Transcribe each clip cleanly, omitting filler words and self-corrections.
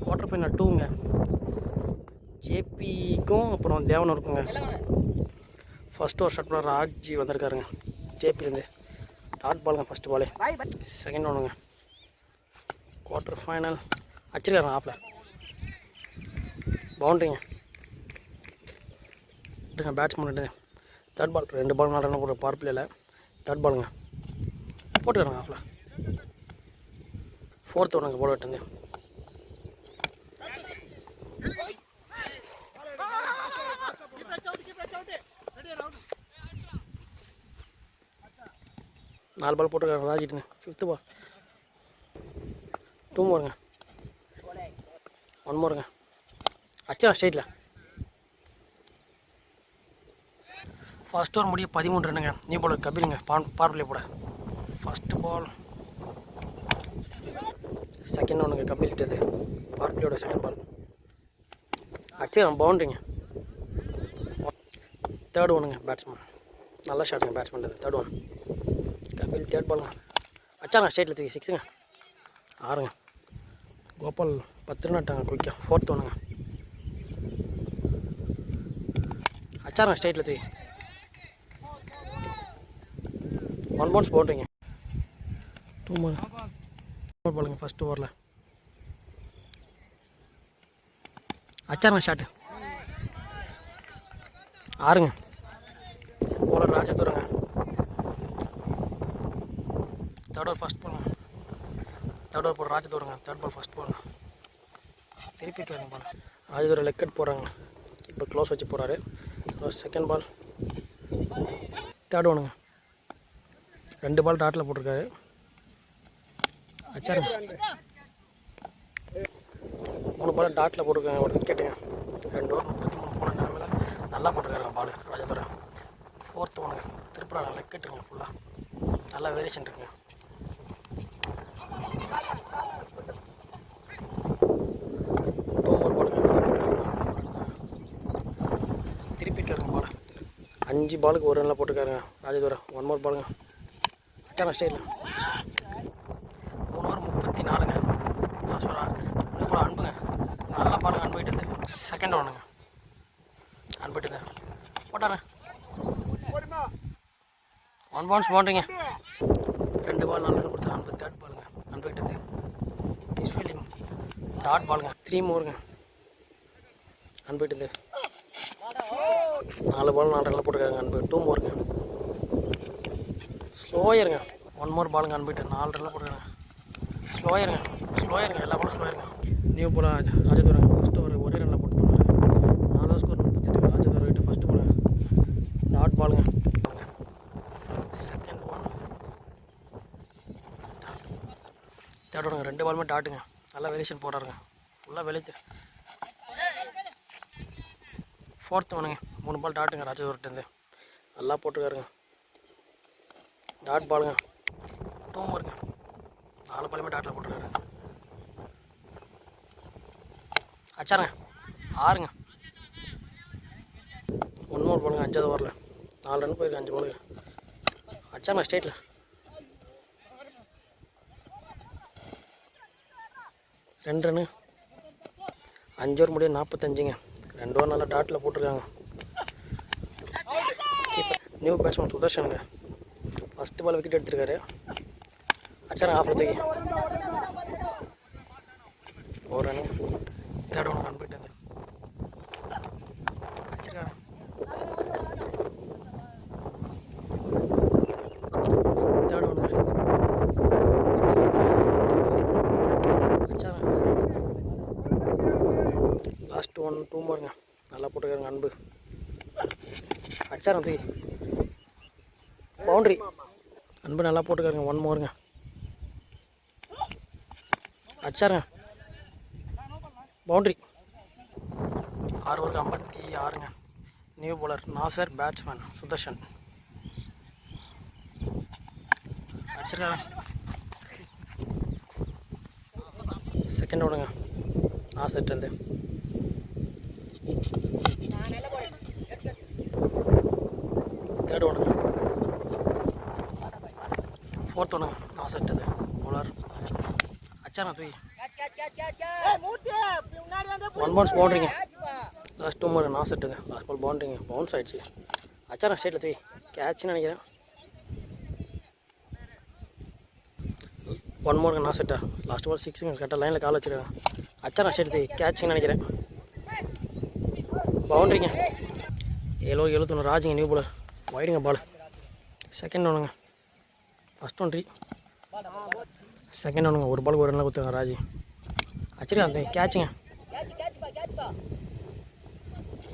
Quarter final 2ங்க. ஜேபிக்கும் அப்புறம் தேவனும் இருக்குங்க. ஃபஸ்ட்டு ஒரு ஷாட் பண்ண ராஜி வந்திருக்காருங்க ஜேபிலேருந்து. டாட் பாலுங்க ஃபஸ்ட்டு பாலு. செகண்ட் ஒன்றுங்க. குவார்டர் ஃபைனல் அடிச்சிருக்காருங்க ஆஃபில். பவுண்ட்ரிங்க. Batsman third ball 2 ball 4 run கூட பவர் பிளேயில். தேர்ட் பாலுங்க போட்டுக்கிறாங்க ஆஃபில். ஃபோர்த் ஒன்றுங்க போட விட்டுருந்து. நாலு பால் போட்டுருக்காங்க ராஜிட்டுங்க. 5th பால் 2 மோருங்க. 1 மோருங்க. அச்சா ஸ்ட்ரைட்டில். ஃபர்ஸ்ட் ஓவர் முடிய 13 ரன்னுங்க. நியூ பாலர் கபிலுங்க பவர் பிளே போட. ஃபஸ்ட்டு பால் செகண்ட் ஒன்றுங்க கபில்கிட்டது. பவர் பிளேயோட செகண்ட் பால் அச்சா பவுண்ட்ரிங்க. தேர்ட் ஒன்றுங்க பேட்ஸ்மேன். நல்ல ஷாட்டுங்க batsman. Third one Kapil. Third பாலுங்க அச்சாங்க ஸ்ட்ரைட்டில் 3 6ங்க. 6ங்க. கோபால் 10 ரன் ஆட்டாங்க குயிக்காக. ஃபோர்த் ஒன்றுங்க அச்சாங்க ஸ்ட்ரைட்டில் 3 1 பவுன்ஸ் போட்டுங்க. 2 பாலுங்க ஃபஸ்ட் ஓவரில். அச்சாருங்க ஷாட்டு. 6ங்க. போலர் ராஜதுரங்க. தேர்ட் ஓவர் ஃபஸ்ட் பாலுங்க. தேர்ட் ஓவர் போடுற ராஜதுரங்க. தேர்ட் பால் ஃபஸ்ட் பாலுங்க. திருப்பி கேட்க பால். ராஜதுரை லெக்கெட் போடுறாங்க. இப்போ க்ளோஸ் வச்சு போகிறாரு. செகண்ட் பால் தேர்ட் ஒன்றுங்க. 2 பால் டாட்டில் போட்டிருக்காரு. அச்சாருங்க. 3 பால் டாட்டில் போட்டிருக்காங்க. ஒரு விக்கெட்டுங்க. 2 ஓவர் 33 போன நிலமையில நல்லா போட்டிருக்காருங்க பால் ராஜதுரை. ஃபோர்த் ஒன்றுங்க. திருப்புறாங்க லெக்கெட்டுங்க ஃபுல்லாக. நல்லா வேரியேஷன் இருக்குங்க. திருப்பி கேட்குங்க பால். 5 பாலுக்கு 1 ரனில் போட்டுருக்காருங்க ராஜதுரை. 1 மோர் பாலுங்க அச்சான ஸ்டைலில். 3 ஓவர் 34ங்க. நான் சொல்கிறேன் இன்னும் அனுப்புங்க. நல்லா பாருங்க அனுப்பிட்டு. செகண்ட் ஒன்றுங்க அனுப்பிட்டு போட்டாரேன். 1 பவுன்ஸ் பவுண்ட்ரிங்க. 2 பால் 4 ரன் கொடுத்தா அனுப்பி. தேர்ட் பாலுங்க அனுப்பிட்டு. டிஸ் ஃபீல்டிங் டாட் பாலுங்க. 3 மோருங்க அனுப்பிட்டு. 4 பால் 4 ரன்னில் போட்டுருக்காங்க அன்பு. 2 மோருங்க. ஸ்லோயருங்க. 1 மோர் பாலுங்க அனுப்பிட்டு. 4 ரன்னில் போட்டுருக்காங்க. ஸ்லோயருங்க. எல்லா பாலும் ஸ்லோயருங்க. நியூ போல ராஜதுரை ஃபஸ்ட்டு ஒரு 1 ரன்னில் போட்டு போனார். 4 ஸ்கோர் 38. ராஜதுரை கிட்ட ஃபஸ்ட்டு பாலுங்க டாட் பாலுங்க. செகண்ட் ஒன் தேர்ட் ஒன்றுங்க. 2 பாலுமே டாட்டுங்க. நல்லா வேரியேஷன் போடுறாருங்க. ஃபுல்லாக வெளியே. ஃபோர்த் ஒன்றுங்க. 3 பால் டாட்டுங்க ராஜதுரைட்டேருந்து. நல்லா போட்டுருக்காருங்க. டாட் பாலுங்க. 2 மோருங்க. 4 பாலுமே டாட்டில் போட்டுருக்காரு. அச்சாருங்க. 6ங்க. 1 மோர் பாலுங்க 5வது ஓவரில். 4 ரன் போயிருக்கு 5 பாலுங்க. அச்சாருங்க ஸ்ட்ரைட்டில். 2 ரன்னு. 5 ஓவர் முடியும் 45ங்க. 2 ஓவர் நல்லா டாட்டில் போட்டிருக்காங்க. நியூ பேட்ஸ்மேன் சுதர்ஷனுங்க. ஃபஸ்ட்டு பால் விக்கெட் எடுத்திருக்காரு. அச்சாருங்க ஆஃப் தூக்கி 1 ரன்னு. தேர்ட் ஒன்று ரன் போயிட்டாங்க. அடிச்சிருக்காங்க. தேர்ட் ஒன்று அச்சாருங்க. லாஸ்ட் 2 மோருங்க. நல்லா போட்டுருக்காருங்க அன்பு. அச்சாருங்க தூக்கி பவுண்ட்ரி. அன்பு நல்லா போட்டுக்காருங்க. 1 மோருங்க. அச்சாருங்க பவுண்ட்ரி. 6 ஓவருக்கு 56ங்க. New bowler Nasar. Batsman Sudharshan. அடிச்சிருக்காங்க. செகண்ட் ஒன்றுங்க நாசர்ட்டேருந்து. தேர்ட் ஒன்றுங்க. ஃபோர்த் ஒன்றுங்க நாசர்ட்டது போலர். அச்சாருங்க தூக்கி ஒன் பவுன்ஸ் பவுண்ட்ரிங்க. லாஸ்ட் 2 more நான் செட்டுங்க. Last ball பவுண்ட்ரிங்க. பவுன்ஸ் ஆகிடுச்சு. அச்சாரா ஸ்ட்ரைட்டில் தூக்கி கேட்ச்னு நினைக்கிறேன். 1 more நான் செட்டா. லாஸ்ட் பால் 6ங்க. கரெக்டாக லைனில் கால் வச்சுருக்கேன். அச்சாரா ஸ்ட்ரைட் தூக்கி கேட்ச்னு நினைக்கிறேன். பவுண்ட்ரிங்க. 71 ராஜுங்க. நியூ பாலர் வைடுங்க. பால் செகண்ட் ஒன்றுங்க. First one 3. செகண்ட் ஒன்றுங்க. ஒரு பாலுக்கு ஒரு ரன்னில் கொடுத்துருங்க ராஜி. அச்சிருக்கா அந்த கேட்சுங்க.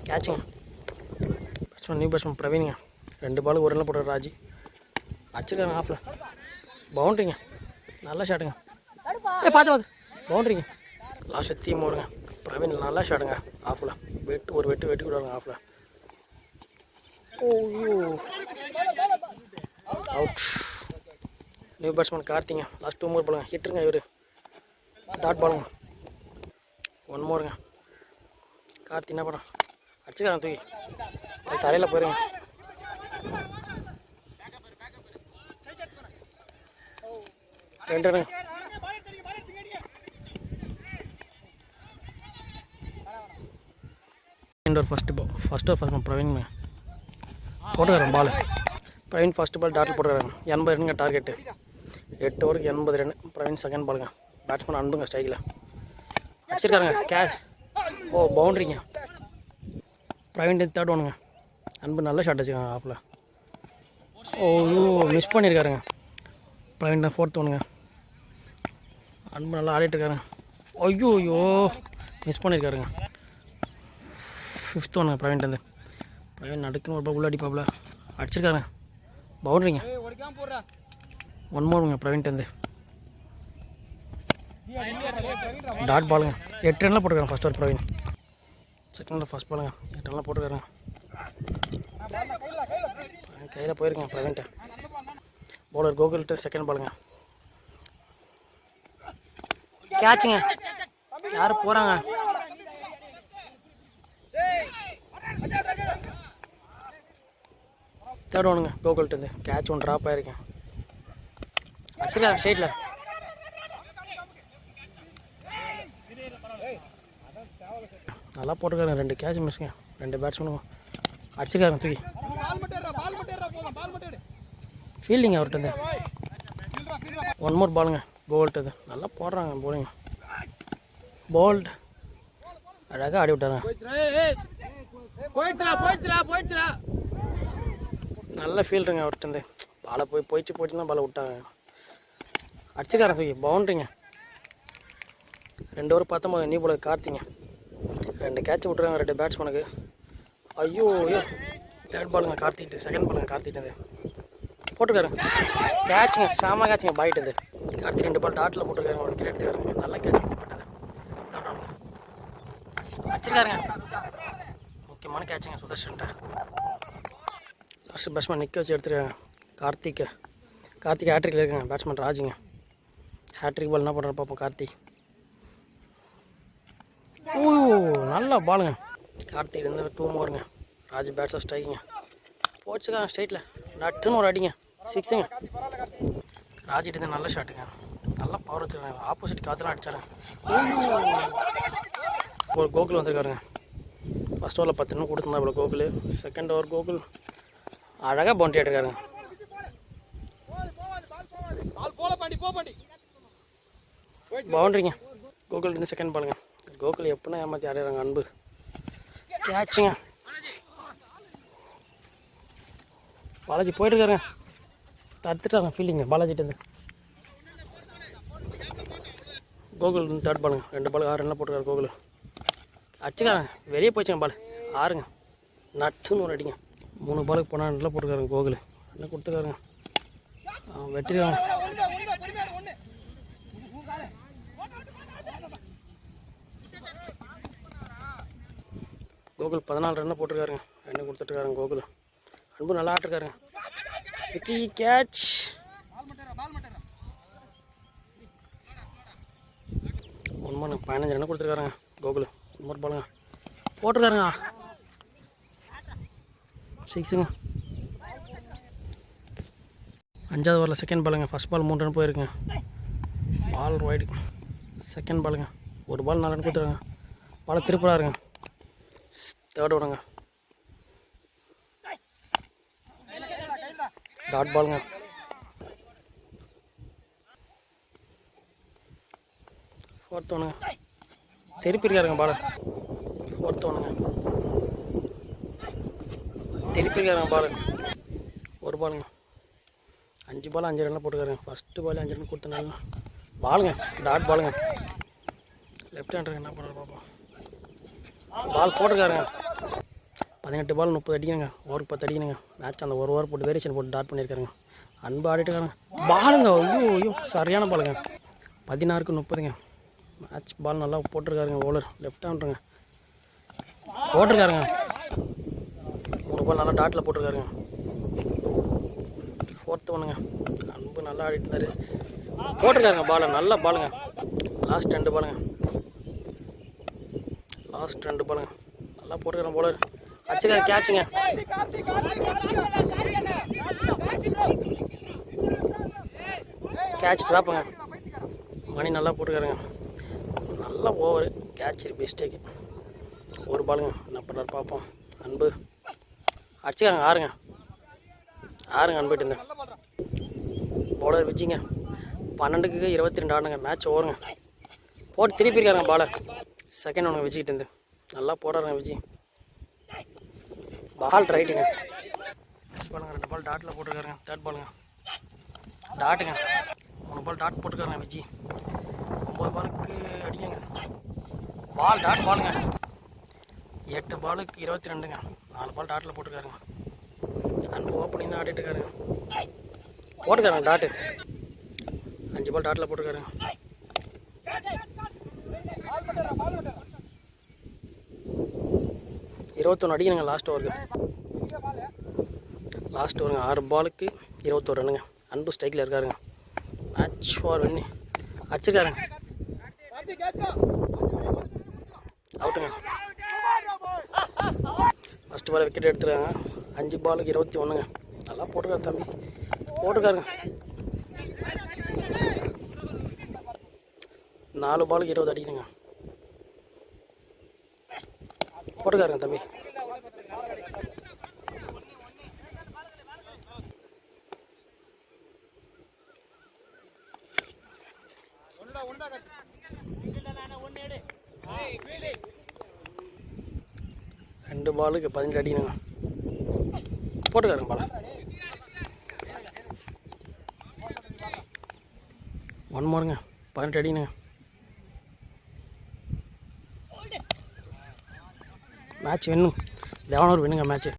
கேட்சுங்க. பேட்ஸ்மேன் நியூ பேட்ஸ்மேன் பிரவீனுங்க. 2 பாலுக்கு ஒரு ரன்னில் போட்டுற ராஜி. அச்சிருக்காங்க ஆஃபில். பவுண்ட்ரிங்க. நல்ல ஷாட்டுங்க. பார்த்து பவுண்ட்ரிங்க. லாஸ்ட் 3 more பிரவீன் நல்லா ஷாட்டுங்க. ஆஃபில் ஒரு வெட்டு விடுவாங்க ஆஃபில். ஓய்யோ அவுட். நியூ பேட்ஸ்மேன் கார்த்திங்க. லாஸ்ட் 2 more பாலுங்க. ஹிட்டுருங்க இவர். டாட் பாலுங்க. 1 moreங்க. கார்த்தி என்ன பண்ணுறான்? அடிச்சுக்காரன் தூக்கி அது தரையில் போயிருங்க. ரெண்டு ரன். ஃபஸ்ட் பால் பிரவீன் போட்டுக்கிறேன். பால் பிரவீன் ஃபஸ்ட்டு பால் டாட்டில் போட்டுக்கிறாங்க. 80 ரன்னுங்க டார்கெட்டு. 8 ஓவருக்கு 80 ரன். பிரவீன் செகண்ட் பாலுங்க. பேட்ஸ்மேன் அன்புங்க ஸ்ட்ரைக்கில் அடிச்சிருக்காருங்க. கேட்ச். பவுண்ட்ரிங்க. பிரவீன் தேர்ட் ஒன்றுங்க. அன்பு நல்ல ஷாட் வச்சுக்காங்க ஆஃபில். மிஸ் பண்ணியிருக்காருங்க. பிரவீன் தான் ஃபோர்த் ஒன்றுங்க. அன்பு நல்லா ஆடிட்டுருக்காருங்க. ஐயோ மிஸ் பண்ணியிருக்காருங்க. ஃபிஃப்த் ஒன்றுங்க. பிரவீன் பிரவீன் நடுக்குன்னு ஒரு பால் உள்ள அடிப்பாப்புல அடிச்சிருக்காருங்க. பவுண்ட்ரிங்க. 1 moreங்க. பிரவீன் டாட் பாலுங்க. 8 ரன்னில் போட்டுருக்காங்க first over Praveen. Second first பாலுங்க. 8 ரன்னில் போட்டுருக்காருங்க. கையில் போயிருக்கேன் பிரவீன்ட்ட. பவுலர் கோகுல்கிட்ட செகண்ட் பாலுங்க. கேட்சுங்க. யார் போகிறாங்க? தேர்ட் ஒன்றுங்க. கோகுல்கிட்ட கேட்ச் ஒன்று ட்ராப் ஆகிருக்கேன். அடிச்சிருக்காங்க ஸ்ட்ரைட்டில். நல்லா போட்டுருக்காருங்க. 2 கேட்ச் மிஸ்ங்க. 2 பேட்ஸ்மேனுக்கும் அடிச்சிருக்காருங்க தூக்கி. ஃபீல்டிங் அவர்கிட்ட 1 more பாலுங்க. கோல்ட்டு நல்லா போடுறாங்க போலிங்க. போல்ட் அழகாக ஆடி விட்டாருங்க. நல்ல ஃபீல்டுங்க அவர்கிட்ட. பாலை போயிடுச்சு தான் பாலை விட்டாங்க. அடிச்சிருக்காரன் தூக்கி. பவுண்ட்ரிங்க. 2 over 19 நியூ பாலர் கார்த்திங்க. 2 கேட்ச் விட்டுருக்காங்க 2 பேட்ஸ்மேனுக்கு. ஐயோ தேர்ட் பாலுங்க கார்த்திகிட்டு. செகண்ட் பாலுங்க கார்த்திகிட்டு போட்டுருக்காருங்க. கேட்சுங்க. சாம கேட்சுங்க. பாயிட்டு கார்த்தி 2 பால் டாட்டில் போட்டுருக்காருங்க. ஒரு விக்கெட் எடுத்துக்காருங்க. நல்லா கேட்ச் போட்டாரு. அடிச்சிருக்காருங்க. முக்கியமான கேட்சுங்க சுதர்ஷன்ட்ட. லாஸ்ட் பேட்ஸ்மேன் நிற்க வச்சு எடுத்துருக்காங்க. கார்த்திக் ஹேட்ரிக்கில் இருக்காங்க. பேட்ஸ்மேன் ராஜுங்க. ஹேட்ரிக் பால் என்ன பண்ணுறாரு பார்ப்போம். கார்த்திக் நல்லா பாலுங்க. கார்த்திக் 2 moreங்க. ராஜு பேட்ஸாக ஸ்ட்ரைக்குங்க. போச்சுக்காங்க ஸ்ட்ரைட்டில். நட்டுன்னு ஒரு அடிங்க. 6ங்க. ராஜிட்டு நல்ல ஷாட்டுங்க. நல்லா பவர் வச்சுருக்காங்க. ஆப்போசிட் காற்றுலாம் அடிச்சாருங்க. ஒரு கோகுல் வந்திருக்காருங்க. ஃபஸ்ட் ஓவரில் 10 ரன் கொடுத்துருந்தா இவ்வளோ கோகுல். செகண்ட் ஓவர் கோகுல் அழகாக பவுண்டரி ஆகிட்டுருக்காருங்க. பவுண்டரிங்க. கோகுல் செகண்ட் பாலுங்க. கோகுல் எப்படின்னா ஏமாற்றி ஆடுறாங்க. அன்பு கேட்சுங்க. பாலாஜி போயிட்டுருக்காருங்க. தடுத்துட்டாங்க ஃபீல்டிங்க பாலாஜிட்டு. கோகுல் தேர்ட் பாலுங்க. 2 பாலுக்கு 6 ரன்னில் போட்டுருக்காரு கோகுல். அடிச்சுக்காங்க. வெளியே போயிடுச்சுங்க பால். 6ங்க. நட்டுன்னு ஒரு அடிங்க. 3 பாலுக்கு 12 ரன்னில் போட்டுருக்காருங்க கோகுல். என்ன கொடுத்துருக்காருங்க. வெட்டிருக்காங்க. கோகுல் 14 ரன்னில் போட்டிருக்காருங்க. 2 கொடுத்துட்ருக்காருங்க கோகுல். அன்பு நல்லா ஆட்டிருக்காருங்க. விக்கி கேட்ச். ஒன்று 15 ரன் கொடுத்துருக்காருங்க கோகுல். 1 more பாலுங்க. போட்டிருக்காருங்க. 6ங்க. 5வது ஓவரில் செகண்ட் பாலுங்க. ஃபஸ்ட் பால் 3 ரன் போயிருக்குங்க. Ball wide. செகண்ட் பாலுங்க. ஒரு பால் 4 ரன் கொடுத்துருங்க. பாலை திருப்படாருங்க. தேர்ட் ஓடுங்க. டாட் பாலுங்க. ஃபோர்த் ஒன்றுங்க. திருப்பிருக்காருங்க பாலை. ஃபோர்த் ஒன்றுங்க. திருப்பிருக்காருங்க பால். ஒரு பாலுங்க. 5 பால் 5 ரன்லாம் போட்டுக்காருங்க. ஃபஸ்ட்டு பால் 5 ரன் கொடுத்தனால பாலுங்க. டாட் பாலுங்க. லெஃப்ட் ஹேண்டருக்கு என்ன பண்ணுறது பார்ப்போம். பால் போட்டுருக்காருங்க. 18 பால் 30 அடிக்கணுங்க. ஓவருக்கு 10 அடிக்கணுங்க. மேட்ச் அந்த ஒரு ஓவர் போட்டு வேரியேஷன் போட்டு டாட் பண்ணியிருக்காருங்க. அன்பு ஆடிட்டுருக்காருங்க. பாலுங்க. ஐயோ சரியான பாலுங்க. 16க்கு 30ங்க. மேட்ச் பால் நல்லா போட்டிருக்காருங்க. ஓலர் லெஃப்ட் ஹேண்டருங்க. போட்டிருக்காருங்க. 3 பால் நல்லா டாட்டில் போட்டிருக்காருங்க. ஃபோர்த்து ஒன்றுங்க. அன்பு நல்லா ஆடிட்டு இருந்தார். போட்டிருக்காருங்க பாலை. நல்ல பாலுங்க. லாஸ்ட் 2 பாலுங்க. நல்லா போட்டுக்கிறேன் போலர். அடிச்சுக்காரு. கேட்சுங்க. கேட்ச் ட்ராப்புங்க. மணி நல்லா போட்டுக்காருங்க. நல்லா ஓவர். Catch mistake. ஒரு பாலுங்க. என்ன பண்ணுறாரு பார்ப்போம். அன்பு அடிச்சுக்காருங்க. 6ங்க. அனுப்பிட்டு இருந்தேன். பவுலர் விஜிங்க. 12க்கு 22 ஆடுங்க. மேட்ச் ஓவருங்க. போட்டு திருப்பியிருக்காருங்க பாலை. செகண்ட் ஒன்று விஜிக்கிட்டு இருந்து நல்லா போடுறாருங்க விஜய். பால் ரைட்டுங்க. பாலுங்க. 2 பால் டாட்டில் போட்டுருக்காருங்க. தேர்ட் பாலுங்க. டாட்டுங்க. 3 பால் டாட் போட்டுருக்காருங்க விஜய். 9 பாலுக்கு அடிக்கங்க. பால் டாட் பாலுங்க. 8 பாலுக்கு 22ங்க. 4 பால் டாட்டில் போட்டுருக்காருங்க. அன்பு ஓப்பனிங் தான் ஆடிட்டு இருக்காருங்க. போட்டுக்காருங்க டாட்டு. 5 பால் டாட்டில் போட்டுருக்காருங்க. 21 அடிக்கணுங்க. லாஸ்ட் ஓவருக்கு. 6 பாலுக்கு 21 ரன்னுங்க. அன்பு ஸ்ட்ரைக்கில் இருக்காருங்க. Match for win. அடிச்சிருக்காருங்க. அவுட்டுங்க. ஃபஸ்ட்டு பால் விக்கெட் எடுத்துருக்காங்க. 5 பாலுக்கு 21ங்க. நல்லா போட்டுருக்காரு தம்பி. போட்டுருக்காருங்க. 4 பாலுக்கு 20 அடிக்கணுங்க. போட்டுக்காருங்க தம்பி. ரெண்டு பாலுக்கு 18 அடிக்கணுங்க. போட்டுக்காருங்க பால. 1 மோருங்க. 18 அடிக்கணுங்க. மேட்ச் வேணும். 11 ஓவர் வேணுங்க மேட்ச்சு.